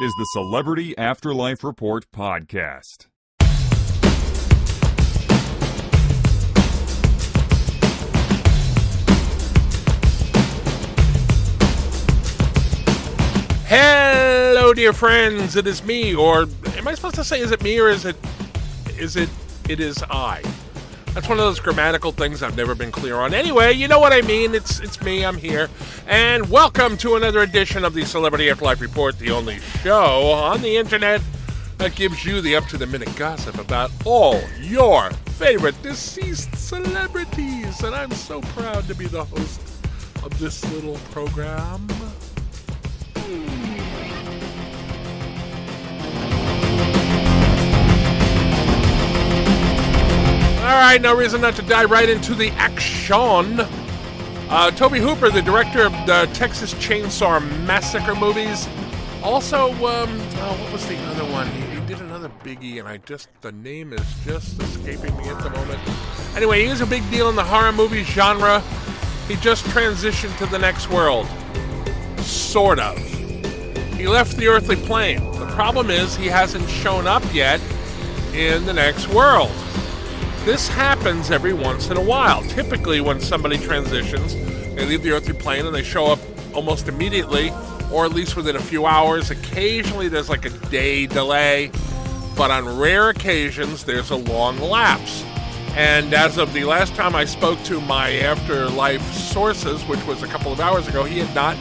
is the Celebrity Afterlife Report podcast. Hello, dear friends. It is me, or am I supposed to say is it me, or is it I? That's one of those grammatical things I've never been clear on. Anyway, you know what I mean. It's me. I'm here. And welcome to another edition of the Celebrity Afterlife Report, the only show on the internet that gives you the up-to-the-minute gossip about all your favorite deceased celebrities. And I'm so proud to be the host of this little program. All right, no reason not to dive right into the action. Tobe Hooper, the director of the Texas Chain Saw Massacre movies. Also, what was the other one? He did another biggie, and the name is just escaping me at the moment. Anyway, he is a big deal in the horror movie genre. He just transitioned to the next world. Sort of. He left the earthly plane. The problem is he hasn't shown up yet in the next world. This happens every once in a while. Typically, when somebody transitions, they leave the earthly plane and they show up almost immediately, or at least within a few hours. Occasionally, there's like a day delay, but on rare occasions, there's a long lapse. And as of the last time I spoke to my Afterlife sources, which was a couple of hours ago, he had not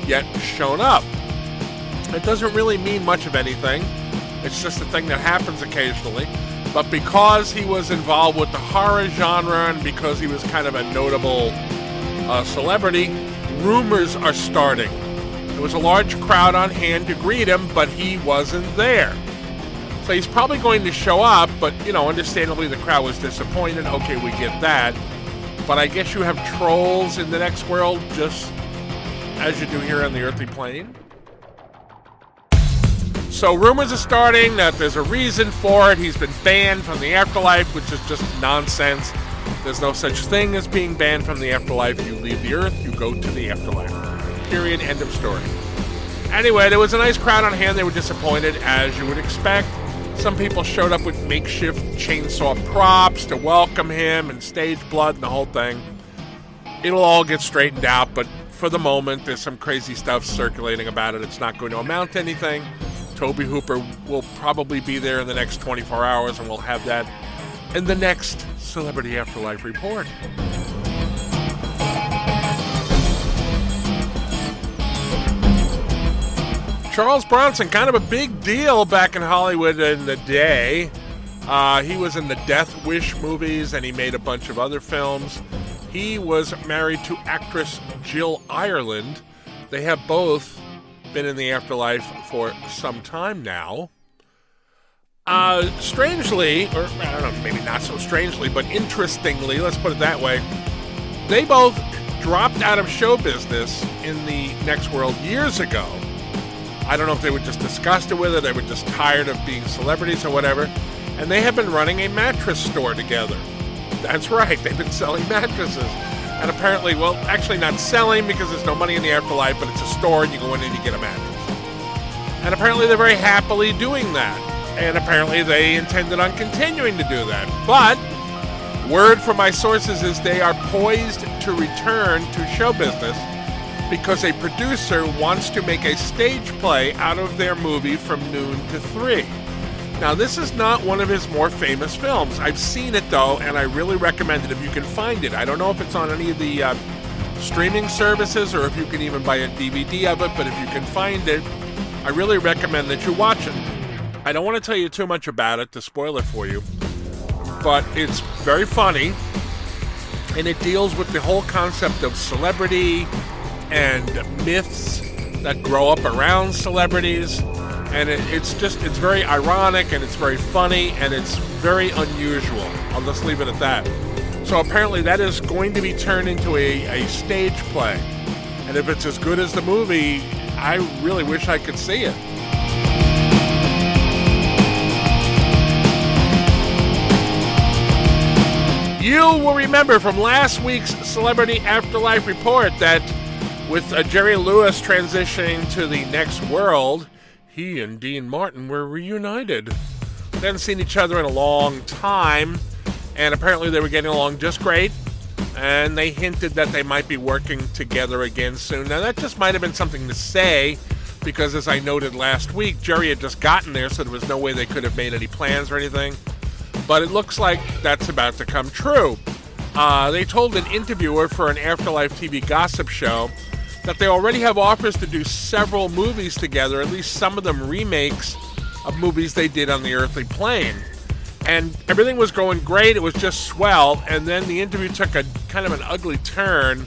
yet shown up. It doesn't really mean much of anything. It's just a thing that happens occasionally. But because he was involved with the horror genre and because he was kind of a notable celebrity, rumors are starting. There was a large crowd on hand to greet him, but he wasn't there. So he's probably going to show up, but, understandably the crowd was disappointed. Okay, we get that. But I guess you have trolls in the next world just as you do here on the earthly plane. So rumors are starting that there's a reason for it. He's been banned from the afterlife, which is just nonsense. There's no such thing as being banned from the afterlife. You leave the earth, you go to the afterlife. Period. End of story. Anyway, there was a nice crowd on hand. They were disappointed, as you would expect. Some people showed up with makeshift chainsaw props to welcome him and stage blood and the whole thing. It'll all get straightened out, but for the moment, there's some crazy stuff circulating about it. It's not going to amount to anything. Tobe Hooper will probably be there in the next 24 hours, and we'll have that in the next Celebrity Afterlife Report. Charles Bronson, kind of a big deal back in Hollywood in the day. He was in the Death Wish movies, and he made a bunch of other films. He was married to actress Jill Ireland. They have both been in the afterlife for some time now. Strangely, or I don't know, maybe not so strangely, but interestingly, let's put it that way, they both dropped out of show business in the next world years ago. I don't know if they were just disgusted with it, they were just tired of being celebrities or whatever, and they have been running a mattress store together. That's right, they've been selling mattresses. And apparently, well, actually not selling because there's no money in the afterlife, but it's a store and you go in and you get a mattress. And apparently they're very happily doing that. And apparently they intended on continuing to do that. But word from my sources is they are poised to return to show business because a producer wants to make a stage play out of their movie From Noon to 3. Now, this is not one of his more famous films. I've seen it, though, and I really recommend it if you can find it. I don't know if it's on any of the streaming services or if you can even buy a DVD of it, but if you can find it, I really recommend that you watch it. I don't want to tell you too much about it to spoil it for you, but it's very funny, and it deals with the whole concept of celebrity and myths that grow up around celebrities. And it's very ironic, and it's very funny, and it's very unusual. I'll just leave it at that. So apparently that is going to be turned into a stage play. And if it's as good as the movie, I really wish I could see it. You will remember from last week's Celebrity Afterlife Report that with Jerry Lewis transitioning to the next world, he and Dean Martin were reunited. They hadn't seen each other in a long time, and apparently they were getting along just great, and they hinted that they might be working together again soon. Now, that just might have been something to say, because as I noted last week, Jerry had just gotten there, so there was no way they could have made any plans or anything. But it looks like that's about to come true. They told an interviewer for an Afterlife TV gossip show that they already have offers to do several movies together, at least some of them remakes of movies they did on the earthly plane. And everything was going great, it was just swell, and then the interview took a kind of an ugly turn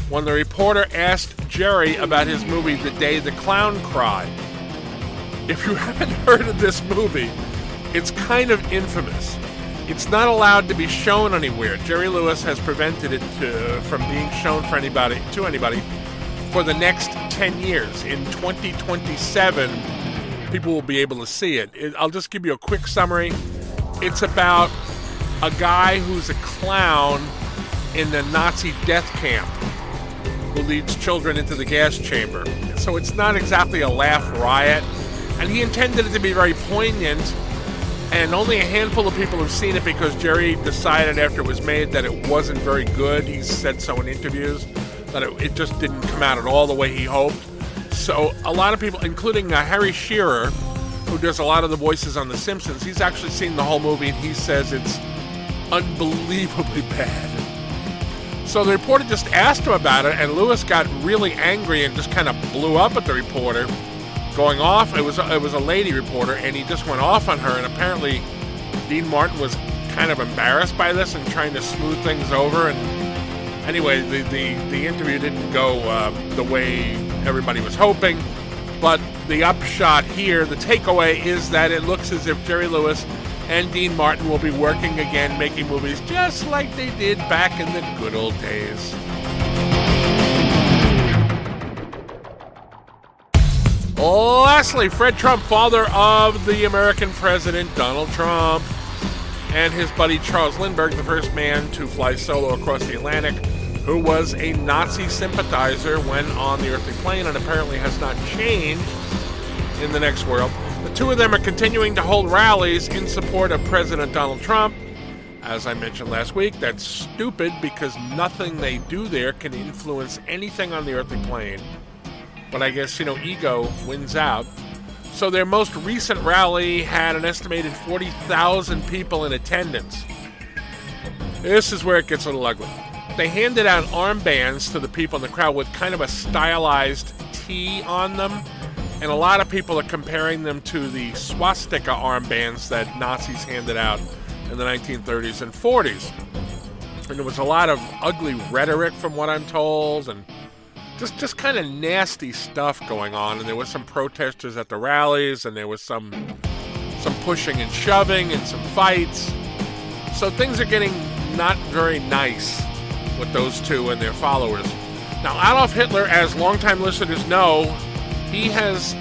when the reporter asked Jerry about his movie, The Day the Clown Cried. If you haven't heard of this movie, it's kind of infamous. It's not allowed to be shown anywhere. Jerry Lewis has prevented it from being shown to anybody for the next 10 years. In 2027, people will be able to see it. I'll just give you a quick summary. It's about a guy who's a clown in the Nazi death camp who leads children into the gas chamber. So it's not exactly a laugh riot. And he intended it to be very poignant, and only a handful of people have seen it because Jerry decided after it was made that it wasn't very good. He said so in interviews, that it just didn't come out at all the way he hoped. So a lot of people, including Harry Shearer, who does a lot of the voices on The Simpsons, he's actually seen the whole movie, and he says it's unbelievably bad. So the reporter just asked him about it, and Lewis got really angry and just kind of blew up at the reporter, going off. It was a lady reporter, and he just went off on her, and apparently Dean Martin was kind of embarrassed by this and trying to smooth things over. And anyway, the interview didn't go the way everybody was hoping, but the upshot here, the takeaway, is that it looks as if Jerry Lewis and Dean Martin will be working again, making movies just like they did back in the good old days. Lastly, Fred Trump, father of the American president Donald Trump, and his buddy Charles Lindbergh, the first man to fly solo across the Atlantic, who was a Nazi sympathizer when on the earthly plane and apparently has not changed in the next world. The two of them are continuing to hold rallies in support of President Donald Trump. As I mentioned last week, that's stupid because nothing they do there can influence anything on the earthly plane. But I guess, ego wins out. So their most recent rally had an estimated 40,000 people in attendance. This is where it gets a little ugly. They handed out armbands to the people in the crowd with kind of a stylized T on them. And a lot of people are comparing them to the swastika armbands that Nazis handed out in the 1930s and 40s. And there was a lot of ugly rhetoric from what I'm told, and just kind of nasty stuff going on. And there was some protesters at the rallies, and there was some pushing and shoving and some fights. So things are getting not very nice with those two and their followers. Now, Adolf Hitler, as longtime listeners know, he has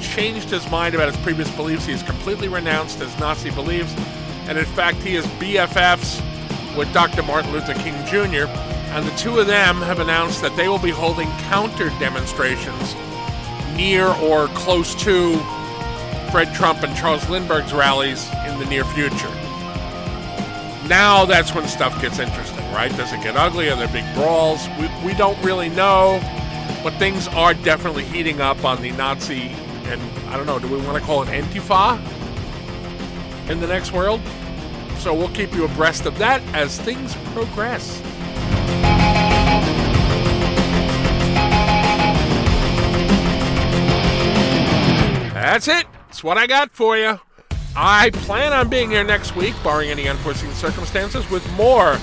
changed his mind about his previous beliefs. He has completely renounced his Nazi beliefs. And in fact, he is BFFs with Dr. Martin Luther King Jr., and the two of them have announced that they will be holding counter demonstrations near or close to Fred Trump and Charles Lindbergh's rallies in the near future. Now that's when stuff gets interesting, right? Does it get ugly? Are there big brawls? We don't really know, but things are definitely heating up on the Nazi, and I don't know, do we want to call it Antifa in the next world? So we'll keep you abreast of that as things progress. That's it. That's what I got for you. I plan on being here next week, barring any unforeseen circumstances, with more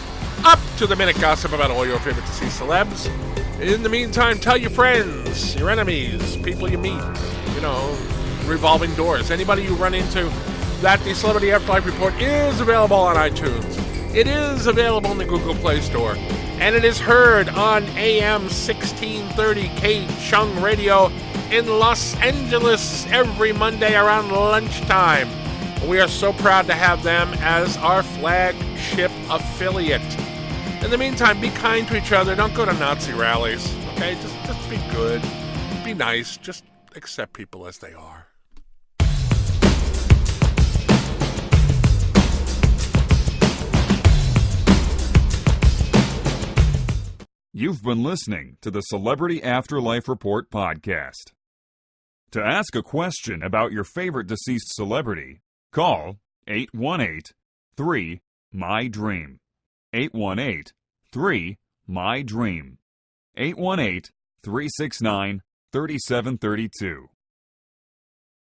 up-to-the-minute gossip about all your favorite-to-see celebs. In the meantime, tell your friends, your enemies, people you meet, revolving doors, anybody you run into, that the Celebrity Afterlife Report is available on iTunes. It is available in the Google Play Store. And it is heard on AM 1630 K-Chung Radio in Los Angeles every Monday around lunchtime. We are so proud to have them as our flagship affiliate. In the meantime, be kind to each other. Don't go to Nazi rallies, okay? Just be good. Be nice. Just accept people as they are. You've been listening to the Celebrity Afterlife Report podcast. To ask a question about your favorite deceased celebrity, call 818-3-MY-DREAM. 818-3-MY-DREAM. 818-369-3732.